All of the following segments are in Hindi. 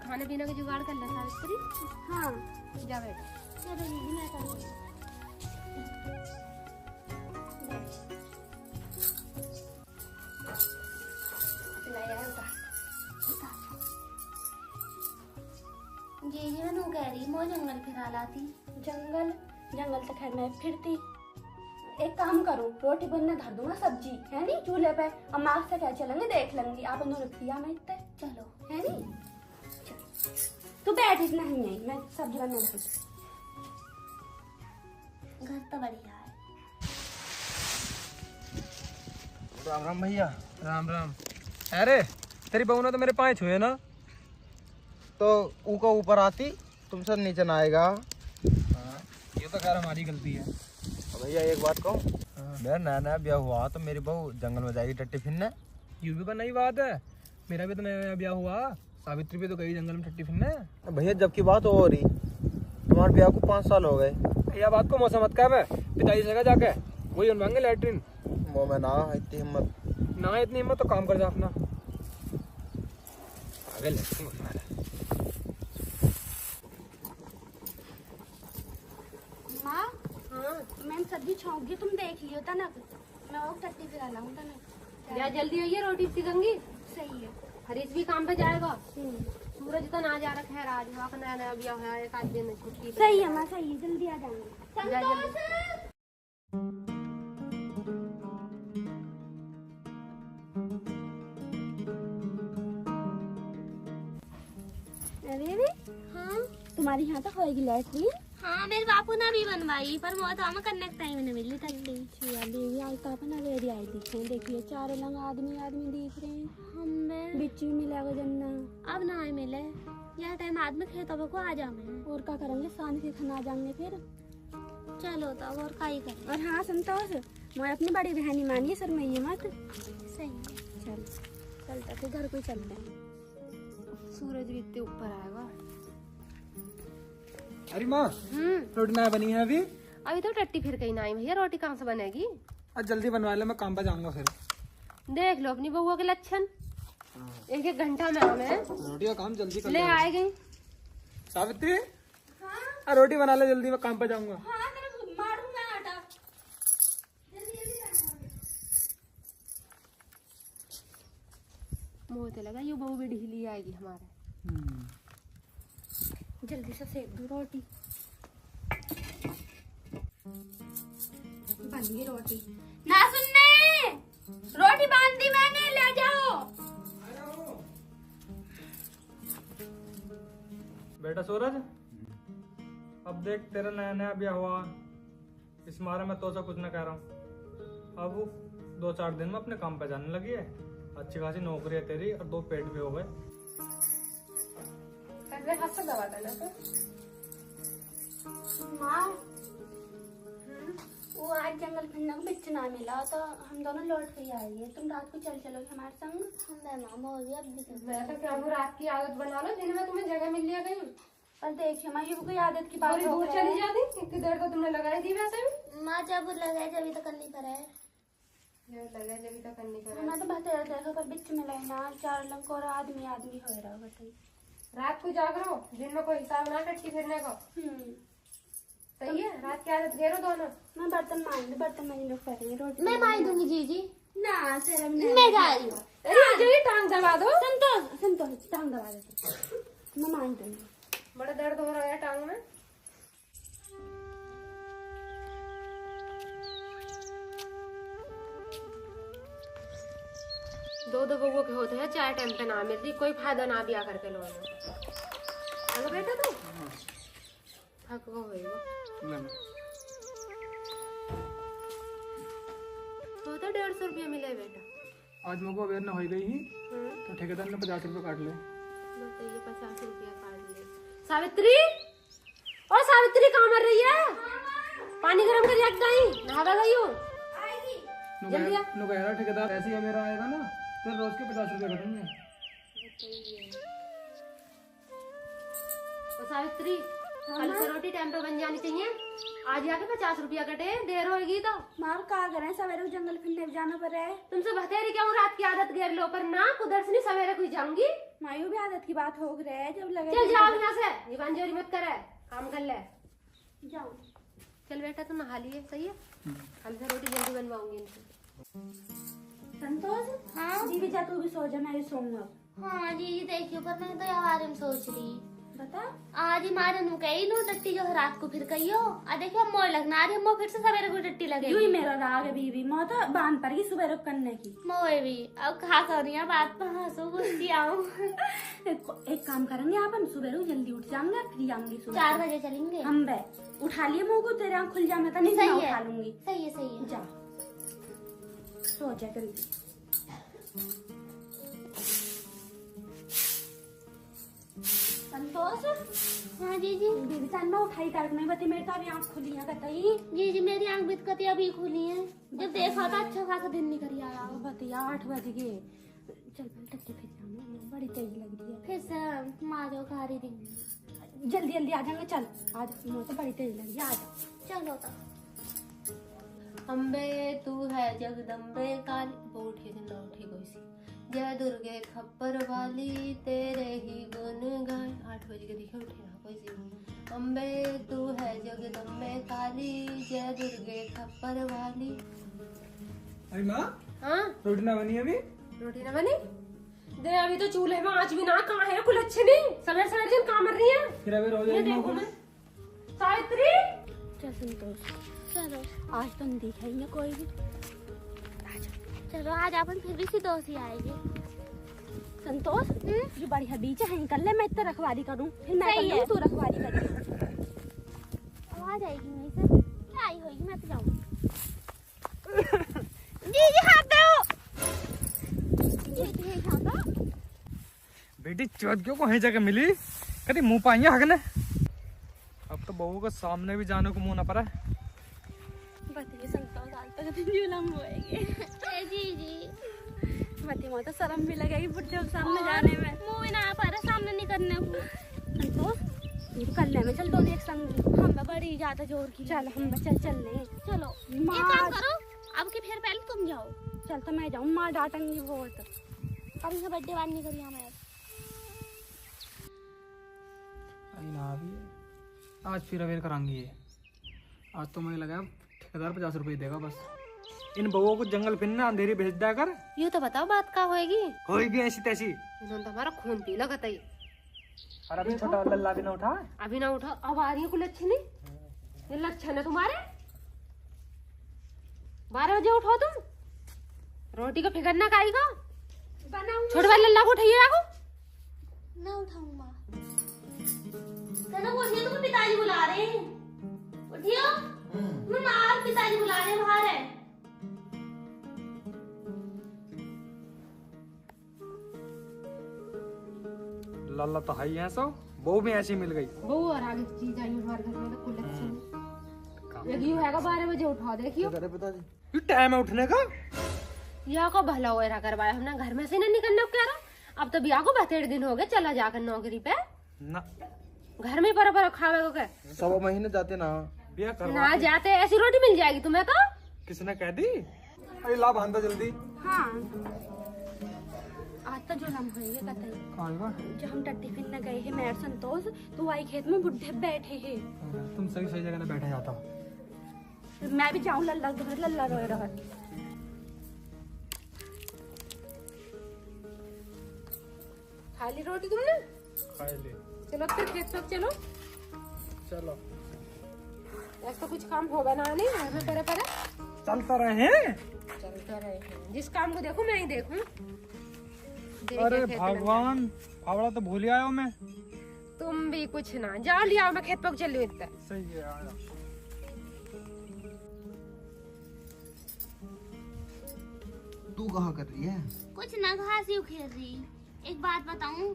खाने पीने का जुगाड़ कर ला सावित्री। हाँ जा बेटा। चलो दीदी मैं कर दूँगी। जी मैं नू कह रही मो जंगल फिरा लाती। जंगल जंगल तो खैर मैं फिरती। एक काम करो, रोटी बनने धर दूंगा, सब्जी है नहीं चूल्हे पे, अब माँ से क्या चलेंगे देख लेंगी। आप दोनों रुपया में इतने चलो है नहीं। तू बैठ इतना ही नहीं, मैं सब्जी बनने धर दूँ। घर तो बढ़िया है। राम राम भैया। राम राम। अरे तेरी बहू ने तो मेरे पाँव छुए ना, तो ऊका ऊपर आती तुमसे नीचे ना आएगा। ये तो खैर हमारी गलती है। भैया एक बात कहूँ, मेरा नया नया ब्याह हुआ तो मेरी बहू जंगल में जाएगी टट्टी फिरने। यू भी का नई बात है, मेरा भी तो नया ब्याह हुआ, सावित्री भी तो गई जंगल में टट्टी फिरने। भैया जब की बात हो रही, तुम्हारे ब्याह को 5 साल हो गए। यह बात को मौसम मत कर, पिताजी से जाके वही बनवाएंगे लैट्रिन। वो मैं ना इतनी हिम्मत ना इतनी हिम्मत तो काम कर जा अपना। आगे लैट्रिन बनवा ले। माँ हाँ मैंने सब्जी छौंक दी, तुम देख लियो था ना, मैं वो टट्टी फिरा लाऊं था ना। जा जल्दी आइए, रोटी सिकंगी। सही है। हरीश भी काम पे जाएगा। सूरज तो ना जा रखा है, आज वहाँ का नया नया ब्याह है, एक आध दिन छुट्टी। सही है माँ सही है, जल्दी आ जाएंगे। जा जल्दी। अरे हाँ तुम्हारी यहाँ तो होएगी लैट्रिन। हाँ मेरे बापू ने भी बनवाई, पर वो तो हमें करने का टाइम नहीं मिली था। देवी आज तो अपन अवेरी आई दिखे, देखिए चारों लंग आदमी आदमी दिख रहे हैं। हमें बिच में मिलेगा जन्ना। अब ना ही मिले, यह टाइम आदमी खेतों को आ जाए। और क्या करेंगे, सांझ के खाना जाएंगे फिर। चलो तो और का ही करें। और हाँ संतोष, मैं अपनी बड़ी बहनी मानिए सर मैं ये मत। सही है। चल चलते फिर घर को ही चलते हैं। सूरज भी इतने ऊपर आएगा। अरे माँ रोटी ना बनी है अभी। अभी तो टट्टी फिर कहीं ना आई भैया, रोटी कहाँ से बनेगी। आज जल्दी बनवा ले, मैं काम पे जाऊंगा फिर। देख लो अपनी बहू के लक्षण, एक एक घंटा में हमें रोटी का काम जल्दी कर ले आए गई। सावित्री रोटी बना ले जल्दी, मैं काम पे जाऊंगा। मुँह तो लगा ये बहू भी ढीली आएगी हमारे। जल्दी से सेक दो रोटी। बन गई रोटी। ना सुनने, रोटी बांध दी मैंने, ले जाओ। बेटा सूरज, अब देख तेरा नया नया ब्याह हुआ, इस मारे मैं तो से कुछ न कह रहा हूँ। अब 2-4 दिन में अपने काम पे जाने लगी है, अच्छी खासी नौकरी है तेरी और 2 पेट भी हो गए। हाथ से दबा देना तो। माँ वो आज जंगल फिरने को बिच ना मिला तो हम दोनों लौट के ही आएंगे। तुम रात को चल चलोगे हमारे संग। मामा हो गया मैं तो क्या रात की आदत बना लो, दिन में तुम्हें जगह मिल लिया कहीं। पर देखिए माँ ये कोई आदत की बात थोड़ी दूर चली जाती, इतनी देर तो तुमने लगाई थी वैसे भी। माँ जब लगाए जब तो करनी पड़ा है। लगा जब तक करनी पड़ा। मैं तो बता देखो पर बिच में लेना 4 लंग और आदमी आदमी हो रहा बताइए। रात को जागरो, दिन में कोई हिसाब ना टट्टी फिरने का। सही है, रात की आदत घेरो दोनों। मैं बर्तन मांझ लोग करेंगे रोटी। मैं मांझ दूंगी जीजी। ना शर्म मैं जा रही हूँ। अरे टांग दबा दो। संतोष टांग दबा दो, मैं मांझ दूंगी। बड़ा दर्द हो रहा है टांग में। दो बबुओं के होते हैं, 4 टाइम पे ना मिलती, कोई फायदा ना भी आकर के लोग। अगर बेटा तो थक होएगा तो 150 रुपया मिले बेटा। आज मेरे को अवेयर ना हो गई ही, तो ठेकेदार ने 50 रुपये काट ले। बताइए 50 रुपया काट ले। सावित्री, और सावित्री कहाँ मर रही है? पानी गर्म कर रख गई, नहा गई हूँ। जल्दी आ। नुकहरा ठेकेदार ऐसे ही मेरा आएगा ना, तो रोज के 50 रुपये कटेंगे। तो सावित्री कल से रोटी टाइम पे बन जानी चाहिए। आज आके 50 रुपया कटे, देर होगी तो। माँ का करें, सवेरे को जंगल फिरने जाना पड़ रहा है। तुमसे बतेरी क्या हूँ, रात की आदत घेर लो, पर ना उधर से नहीं सवेरे कोई जाऊंगी। मायू भी आदत की बात हो रही है, जब लगे चल जाओ यहाँ से, ये बंजोरी मत करे, काम कर ले। जाओ। चल बेटा तू नहा लिए, सही है। कल से रोटी जल्दी बनवाऊंगी इनसे। संतोष, हाँ दीदी जा, तू भी सो जा, मैं भी सोऊंगा। हाँ जी देखियो, पर मैं तो यार बारे में सोच रही। बता। आज ही मारे नु कही नो टट्टी जो रात को फिर कहियो। आ देखियो मोय लगना, आज हम फिर से सवेरे को टट्टी लगे। यूं ही मेरा राग है बीबी, मैं तो बांध पर ही सुबह रुक करने की। मोए भी अब खा करिया बात पर हंसो गुस्सी आऊं। एक काम करेंगे अपन, सुबह को जल्दी उठ जाएंगे, फिर जाएंगे सुबह 4 बजे चलेंगे हम। वे उठा लिए मुँह को, तेरे आँख खुल जाए, मैं तो नहीं सही उठा है। लूंगी। सही है सही है। जा सो जा जल्दी। संतोष, हाँ जी जी बीबी सन में उठाई कर, मैं बती मेरे तो अभी आँख खुली है कतई। जी जी मेरी आंख बितकती अभी खुली है। जब देखा था अच्छा खासा दिन निकल आया। बतिया 8 बज गए। चल टट्टी फिर जाऊंगा, बड़ी तेज लग रही है। फिर से माँ जो खा रही थी। जल्दी जल्दी आ जाएंगे, चल आज मुझे तो बड़ी तेज लग रही है, आ जा। चलो तो। अम्बे तू है जगदम्बे काली, वो उठी थी ना उठी कोई सी। जय दुर्गे खप्पर वाली, तेरे ही गुण गाए। 8 बज के दिखे, उठी ना कोई सी। अम्बे तू है जगदम्बे काली, जय दुर्गे खप्पर वाली। अरे माँ, हाँ रोटी ना बनी अभी? रोटी ना बनी दे, अभी तो चूल्हे में आँच भी ना, कहाँ है कुल अच्छी नहीं, सवेरे सवेरे दिन काम कर रही है। फिर अभी रोज ये देखो मैं, सावित्री। चल संतोष, चलो आज तो नहीं दिखा ही ना कोई भी। चलो आज अपन फिर भी सिदोसी आएंगे। संतोष, जो बढ़िया बीच है निकल ले, मैं इतना रखवारी करूं, फिर मैं सही कर है। तू रखवारी करी। आवाज आएगी नहीं सर, क्या आई होगी, मैं तो जाऊँ। जी जी हाथ दो। जी हाथ दो। बेटी चौथ क्यों को है जगह मिली, कभी मुंह पाई हकने। अब तो बहू के सामने भी जाने को मुंह ना पड़ा। बताइए संतोष, आज तक दिन जुलम होएंगे। जी जी बताइए मुझे तो शर्म भी लगेगी बुढ़े के सामने जाने में। मुँह भी ना पा रहा सामने नहीं करने को। संतोष, ये कर ले, मैं चल दो एक संग। हम बड़ी ज्यादा जोर की। चल हम चल ले। चलो माँ, एक काम करो, अब के फिर पहले तुम जाओ। चल तो मैं जाऊँ, माँ डांटेंगी बहुत। अब इनका बर्थडे वार नहीं करी हमें। आज फिर अवेयर करांगी ये। आज तो मुझे लगा ठेकेदार 50 रुपए देगा बस। इन बउओं को जंगल फिरना, अंधेरी भेज दिया कर। ये तो बताओ बात का होएगी। होगी ऐसी तैसी। इन्होंने तो हमारा खून पी लो कतई। और अभी छोटा लल्ला भी ना उठा। अभी ना उठा, अब आ रही है कुल अच्छी नहीं। ये लक्षण है तुम्हारे। 12 बजे उठो तुम, रोटी को फिकरना काई को छोटे वाले लल्ला को उठाइए को। ना उठाऊं माँ। चलो उठिए, तुम्हें पिताजी बुला रहे हैं। उठियो, मम्मा आप पिताजी बुला रहे हैं, बाहर है। लल्ला तो है ही ऐसा, बहू भी ऐसी मिल गई। वो और आगे की चीज आई हमारे घर में तो कुल अच्छी नहीं। यही होएगा 12 बजे उठा, देखियो ये टाइम है उठने का। या को भला होएगा करवाया हमने, घर में से नहीं निकलना क्या रहा। अब तो बिया को 72 दिन हो गए, चला जाकर नौकरी पे। ना घर में पर खावे को क्या 100 महीने जाते ना। बिया करवा ना जाते, ऐसी रोटी मिल जाएगी तुम्हें तो। किसने कह दी? अरे ला बांधा जल्दी। हाँ आज तो जुलम होएंगे कतई। कहाँ जो हम टट्टी फिरने गए हैं मैं और संतोष, तो आई खेत में बुढ़े बैठे हैं। तुम सही सही जगह बैठा जाता। मैं भी जाऊँ लल्ला घर, लल्ला रोए रहा। खा ली रोटी तुमने? खा ले। चलो अब तक खेत तक चलो। चलो ऐसा कुछ काम होगा ना नहीं, घर में परे परे चलता रहे हैं। चलता रहे हैं। जिस काम को देखो मैं ही देखूं। अरे भगवान, फावड़ा तो भूल आया हूँ मैं। तुम भी कुछ ना जाओ, लिया मैं खेत पक चल इतना। सही है आया। तू कहाँ कर रही है? कुछ ना घास ही उखेड़ रही। एक बात बताऊं,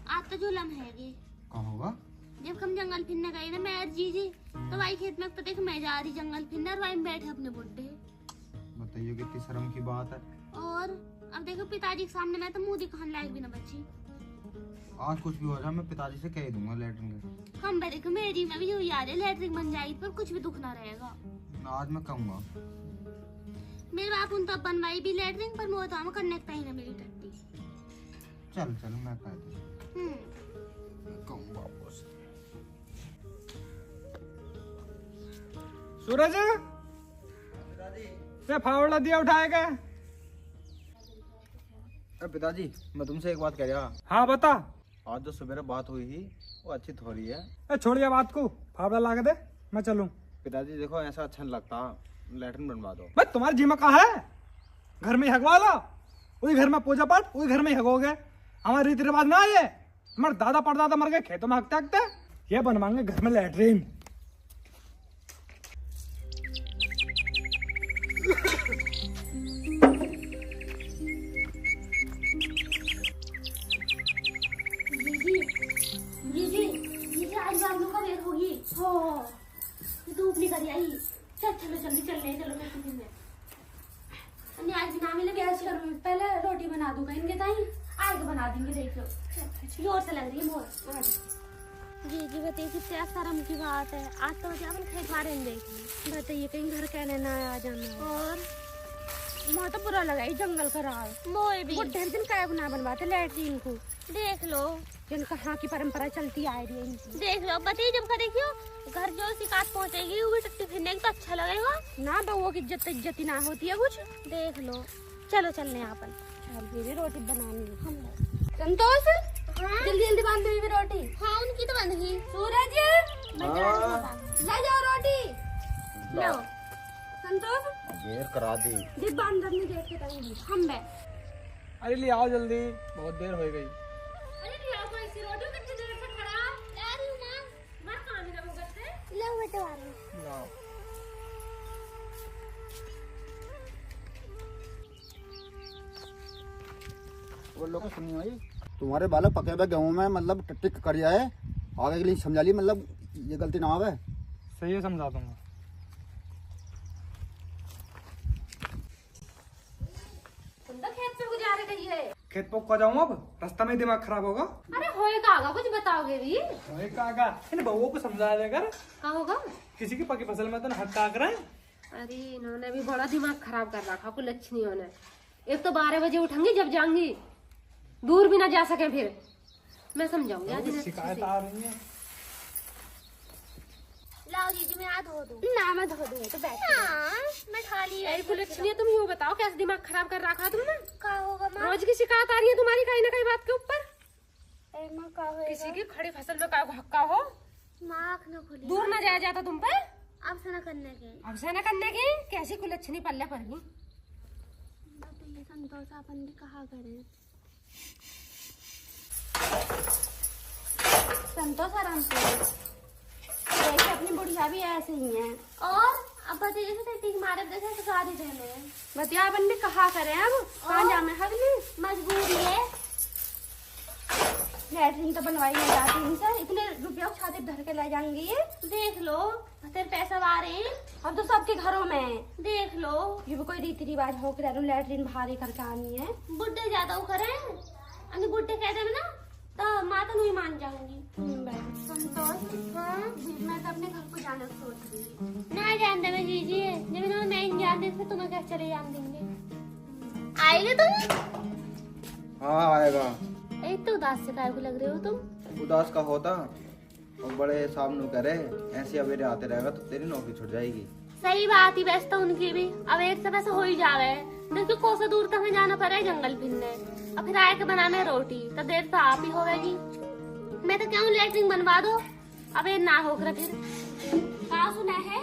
आज तो जुलम है ये। कहाँ होगा? जब हम जंगल फिरने गए ना मैं और जीजी, तो भाई खेत में तो देख मैं जा रही जंगल फिरने और वहीं बैठे अपने बुड्ढे। बताइए कितनी शर्म की बात है। और अब देखो पिताजी के सामने मैं तो मुंह दिखाने लायक भी ना बची। आज कुछ भी हो जाए मैं पिताजी से कह ही दूंगा लेटरिन के। हम देखो मेरी में भी यही याद है, लेटरिन बन जाएगी पर कुछ भी दुख ना रहेगा। आज मैं कहूंगा। मेरे बाप उन तब बनवाई भी लेटरिन पर मोह तो करने का ही ना मेरी टट्टी। चल चल मैं कह दूँ। कहूंगा वापस। सूरज ये फावड़ा दिया उठाएगा। पिताजी मैं तुमसे एक बात कह रहा। हाँ बता। आज जो सवेरे बात हुई थी वो अच्छी थोड़ी है। छोड़िए बात को, फावड़ा ला के दे मैं चलूं। पिताजी देखो ऐसा अच्छा नहीं लगता, लेटरिन बनवा दो। भाई तुम्हारी जिम्मा कहाँ है? घर में ही हगवा लो, उसी घर में पूजा पाठ उसी घर में ही हगोगे। हमारे रीति रिवाज ना ये, हमारे दादा परदादा मर गए खेतों में हकते हकते, ये बनवाएंगे घर में लेटरिन। जी आज बाबू का देर होगी। हो धूप निकल आई। चल चलो जल्दी चलने चलो मैं टिफिन में। अन्य आज बिना मिले गैस करूँ, पहले रोटी बना दूंगा इनके ताई, आगे बना देंगे देख लो। जोर से लग रही है मोर। जी बताइए कितने शर्म की बात है, आज तो अपन खेत बारे में देखिए। बताइए कहीं घर कहने ना आ जाना। और मोह तो बुरा लगा ही जंगल का राह। मोए भी बुढ़े दिन काय बना बनवाते लेटरिन को। देख लो जिनका हाँ की परंपरा चलती आ रही है इनकी। देख लो बताइए जब का देखियो घर जो शिकायत पहुंचेगी वो टट्टी फिरने तो अच्छा लगेगा ना। बउओं की इज्जती ना होती है कुछ। देख लो चलो चलने अपन। चल मेरी रोटी बनानी है हम। संतोष जल्दी जल्दी बांध दे रोटी। हाँ उनकी तो बंद ही। सूरज ले जाओ रोटी लो। संतोष देर करा दी। डिब्बा बांध नहीं देखे ताई हम बे। अरे ले आओ जल्दी, बहुत देर हो गई। अरे लिया कोई सी रोटी कितनी देर से खड़ा आ रही हूं मां काम है वो करते ले बेटे आ रही। लाओ। वो लोग सुनिए भाई, तुम्हारे बालक पके हुए गेहूं में मतलब टिक कर जाए, आगे के लिए समझा ली, मतलब ये गलती ना आवे। सही है, समझा दूंगा। तुम तो खेत से गुजारे गई है। खेत पोक को जाऊं अब, रास्ता में दिमाग खराब होगा। अरे होएगा आगा कुछ बताओगे भी। अरे काका इन बउओं को समझाया जाएगा। क्या होगा? किसी की पकी फसल में तो हक काक रहे। अरे इन्होंने भी बड़ा दिमाग खराब कर रखा कुछ लक्षणियों ने। एक तो 12 बजे उठेंगी जब जाऊंगी, दूर भी ना जा सके फिर। मैं समझाऊंगी आज इन्हें शिकायत अच्छे आ रही है। लाओ जीजी मैं हाथ धो दूं। ना मैं धो दूंगी तो बैठ। हां मैं खा ली है। से। कुछ लक्षणियों तुम यूँ बताओ कैसे दिमाग खराब कर रखा तुमने? का होगा मां? रोज की शिकायत आ रही है तुम्हारी कहीं ना कहीं बात के ऊपर। ए मां का होएगा? किसी की खड़ी फसल में का हक्का हो, मां आँख ना खोली। दूर ना जाया जाता तुम पे। अब से ना करने के। अब से न करने की कैसी कुलच्छनी पल्ले पर ही। तो ये संतोष अपन भी कहा करें। संतोष आराम से देखिए, अपनी बुढ़िया भी ऐसे ही है। और अब बताइए तो ठीक मारे जैसे सिखा दी थे मैं। बतिया अपन भी कहा करें अब कहाँ जा में हगली। मजबूरी है। लेटरिन तो बनवाई नहीं जाती इनसे, इतने रुपया छाते धर के ले जाएंगे ये। देख लो तेरे पैसा आ रहे हैं। अब तो सबके घरों में है। देख लो ये भी कोई रीति रिवाज हो कर लेटरिन भारी करके आनी है। बुढ़े ज्यादा वो करे अन्य बुढ़े कहते हैं ना तो माँ तो नहीं मान जाऊंगी। संतोष हाँ मैं तो अपने घर को जाना सोच रही हूँ। ना जानते मैं जीजी है जब इन्होंने नहीं जानते थे तुम्हें क्या चले जान देंगे। आएगा तुम? हाँ आएगा। एक तो उदास से काय को लग रहे हो तुम। उदास का होता और बड़े सामने करे ऐसे अवेरे आते रहेगा तो तेरी नौकरी छूट जाएगी। सही बात ही वैसे तो उनकी भी अब एक से वैसे हो ही जावे। देखो कोसा दूर तक हमें जाना पड़े जंगल फिरने और फिर आए के बनाने रोटी तो देर तो आप ही होगी। मैं तो क्यों लेटरिन बनवा दो अब ये ना हो कर फिर क्या सुना है?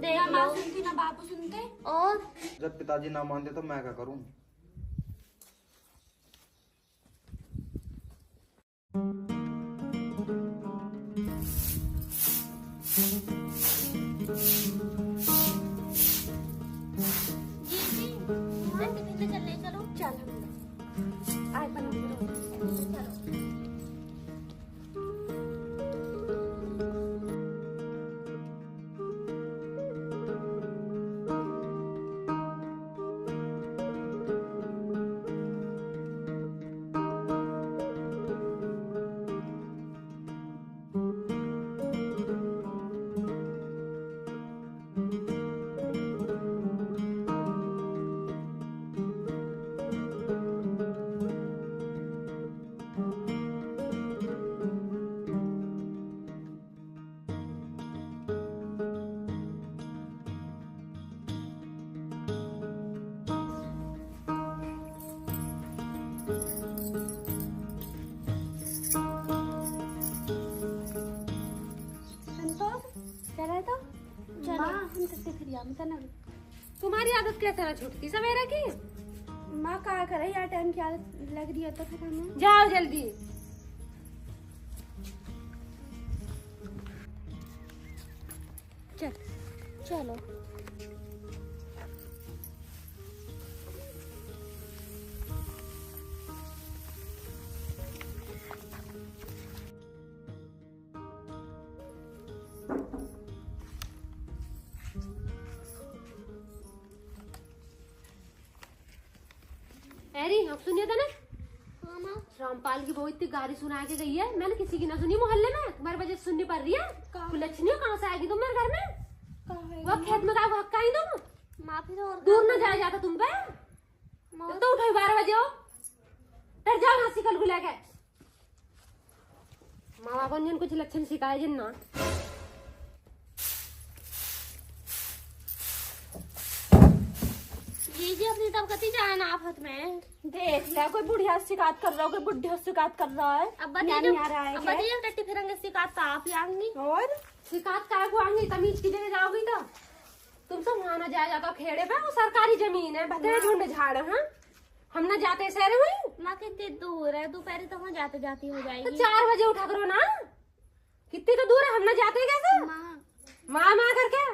देख ना माँ लो। सुनती ना बापू सुनते। और जब पिताजी ना मानते तो मैं क्या करूँ। जीजी मैं टिफिन में चलने चलो। चल आज बनाऊंगी। चलो दिया मैं तना। तुम्हारी आदत कैसे ना छूटती सवेरे की? माँ क्या करे यार, टाइम की आदत लग रही है तो फिर हमें। जाओ जल्दी। चलो अरे अब सुनिए था ना, रामपाल की बहू इतनी गाली सुना के गई है, मैंने किसी की ना सुनी मोहल्ले में, तुम्हारी वजह से सुननी पड़ रही है। कुलच्छनी कहाँ से आएगी तुम मेरे घर में? वो खेत में का हक्का ही तुम? माँ फिर और दूर न जाया जाता तुम पे। तो उठो 12 बजे हो, डर जाओ यहाँ से कल को लेके। माँ बाप ने कुछ लक्षण सिखाए जिन ना। जी अपनी तब कती जाना आफत में। देख ले, कोई बुढ़िया से शिकायत कर रहा हो, कोई बुढ़िया से शिकायत कर रहा है। अब नहीं आ रहा है क्या? बताइए टट्टी फिरेंगे शिकायत तो आप ही आएंगी। और शिकायत काय को आएंगी? तमीज की जगह जाओगी तो तुम सब वहां ना जाया जाता खेड़े पे, वो सरकारी जमीन है, भतेरे झुंड झाड़ है, हम ना जाते शहर में। माँ कितनी दूर है, दोपहर तो वहाँ जाते जाती हो तो जाएगी। 4 बजे उठा करो ना, कितनी तो दूर है, हम ना जाते कैसे? माँ माँ करके।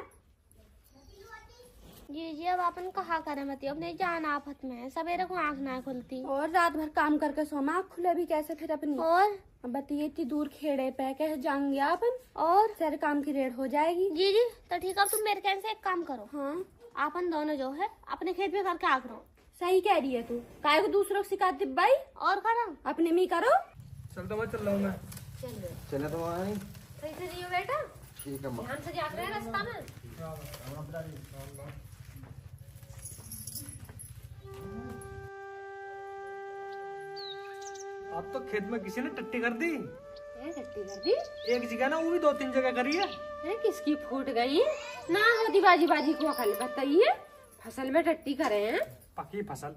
जी अब अपन कहा करे मत, अब नहीं जाना आफत में, सवेरे को आँख ना खुलती। और रात भर काम करके सोमा, आँख खुले भी कैसे फिर अपनी? और अब बताइए इतनी दूर खेड़े पे कैसे जाएंगे अपन? और सारे काम की रेट हो जाएगी। जी तो ठीक है, अब तुम मेरे कहने से एक काम करो। हाँ अपन दोनों जो है अपने खेत में करके आ करो। सही कह रही है तू, काय को दूसरों को शिकायत दिब्बाई, और करो अपने में ही करो। चल तो मैं चल रहा हूँ मैं। चले तो वहाँ नहीं। सही से जियो बेटा, ठीक है माँ। ध्यान से जाते हैं रास्ता में। अब तो खेत में किसी ने टट्टी कर दी। टट्टी कर दी? एक जगह ना, वो भी 2-3 जगह करी है। किसकी फूट गई ना? होती बाजी बाजी को अकल बताइए, फसल में टट्टी करे हैं। पकी फसल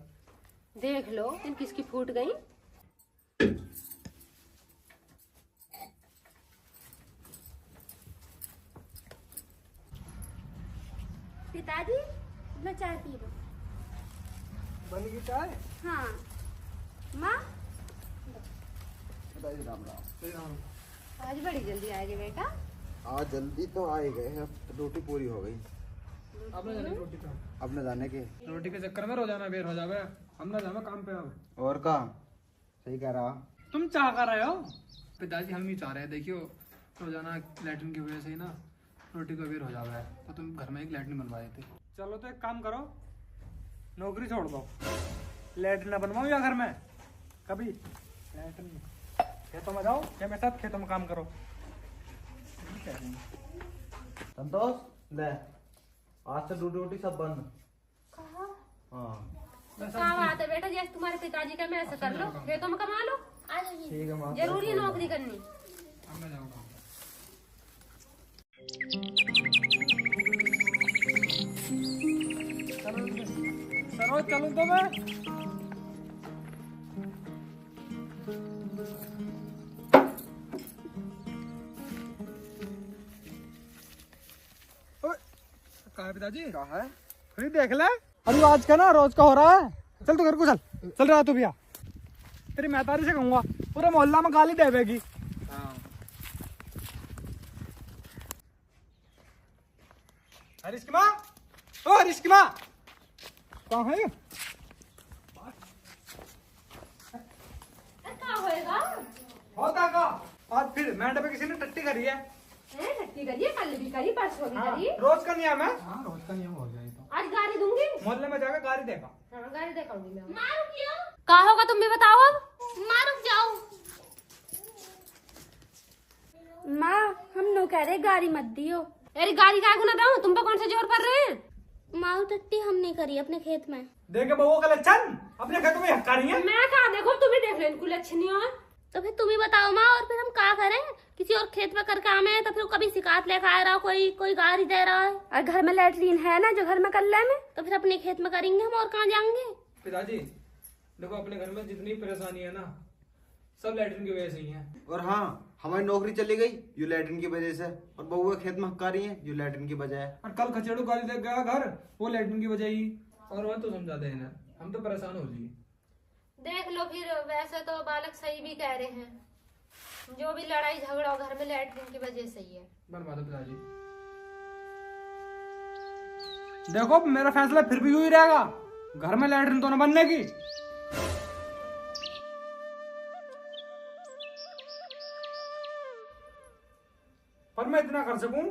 देख लो इन किसकी फूट गई। पिताजी मैं चाय पी लो। बन गई चाय। हाँ माँ पिताजी राम राम। आज बड़ी जल्दी आएगी बेटा। आज जल्दी तो आए गए, अब रोटी पूरी हो गई। आपने जाने रोटी का, अब न जाने के रोटी के चक्कर में रोजाना बेर हो जावे, हम ना जावे काम पे। अब और का सही कह रहा। तुम चाह कर रहे हो? पिताजी हम नहीं चाह रहे हैं, देखियो रोजाना लैट्रिन की वजह से ही ना रोटी का बेर हो जावा है, तो तुम घर में एक लैट्रिन बनवा देते। चलो तो एक काम करो, नौकरी छोड़ दो, लैट्रिन बनवाओ या घर में कभी लैट्रिन, खेतों में जाओ या मेरे साथ खेतों में काम करो। संतोष ले, आज से दूध रोटी सब बंद। हाँ क्या बात है बेटा, जैसे तुम्हारे पिताजी का मैं ऐसा कर लो, खेतों में कमा लो। आ जाओ जी। ठीक है माँ। जरूरी है नौकरी करनी। अब मैं जाऊँगा। चलो चलो तो मैं कहा है पिताजी? कहा है? अरे देख ले, अरे आज का ना रोज का हो रहा है। चल तो घर को चल, चल रहा तू भैया। तेरी महतारी से कहूंगा, पूरे मोहल्ला में गाली देवेगी। हरीश की माँ, ओ हरीश की माँ, कहाँ है? क्या होएगा? होता का आज फिर मैंडे पे किसी ने टट्टी करी है। टट्टी करिए, कल भी करी, परसों भी करी। रोज का नियम है। हाँ रोज का नियम हो गया ये तो। आज गाड़ी दूंगी। मोहल्ले में जाकर गाली देगा। हाँ गाड़ी देखाऊंगी मैं। माँ रुक जाओ, क्या होगा तुम भी बताओ अब। माँ रुक जाओ। माँ हम नो कह रहे गाड़ी मत दियो। अरे गाड़ी काय को ना दूं, तुम पे कौन सा जोर पड़ रहे हैं? माँ टट्टी हम नहीं करी अपने खेत में। देखे बहू का लक्षण, अपने खेतों में हक्का नहीं है। मैं कहा देखो, तुम ही देख लो इनको लक्षण नहीं हो। तो फिर तुम ही बताओ माँ, और फिर हम क्या करें? किसी और खेत में करके आए हैं तो फिर कभी शिकायत लेकर आ रहा, कोई गाड़ी दे रहा है, और घर में लैट्रीन है ना जो घर में कर ले में, तो फिर अपने खेत में करेंगे हम, और कहाँ जाएंगे? पिताजी देखो, अपने घर में जितनी परेशानी है ना, सब लैट्रिन की वजह से ही है। और हाँ, हमारी नौकरी चली गई यू लैट्रिन की वजह से, और बउआ खेत में हक्का रही है यू लैट्रिन की बजाय। और कल खचेड़ू गाली देख गया घर, वो लैट्रिन की वजह ही। और वह तो समझा दे ना, हम तो परेशान हो लिए। देख लो फिर, वैसे तो बालक सही भी कह रहे हैं, जो भी लड़ाई झगड़ा हो घर में लैट्रिन की वजह से ही है। बर्बाद है पिताजी। देखो मेरा फैसला फिर भी यूं ही रहेगा, घर में लैट्रिन तो न बनने की। पर मैं इतना कर सकूं,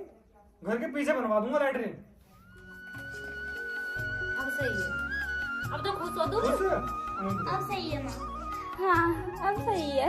घर के पीछे बनवा दूंगा लैट्रिन। अब सही है, अब तो खुश हो तुम। खुश? अब सही है माँ। हाँ अब सही है।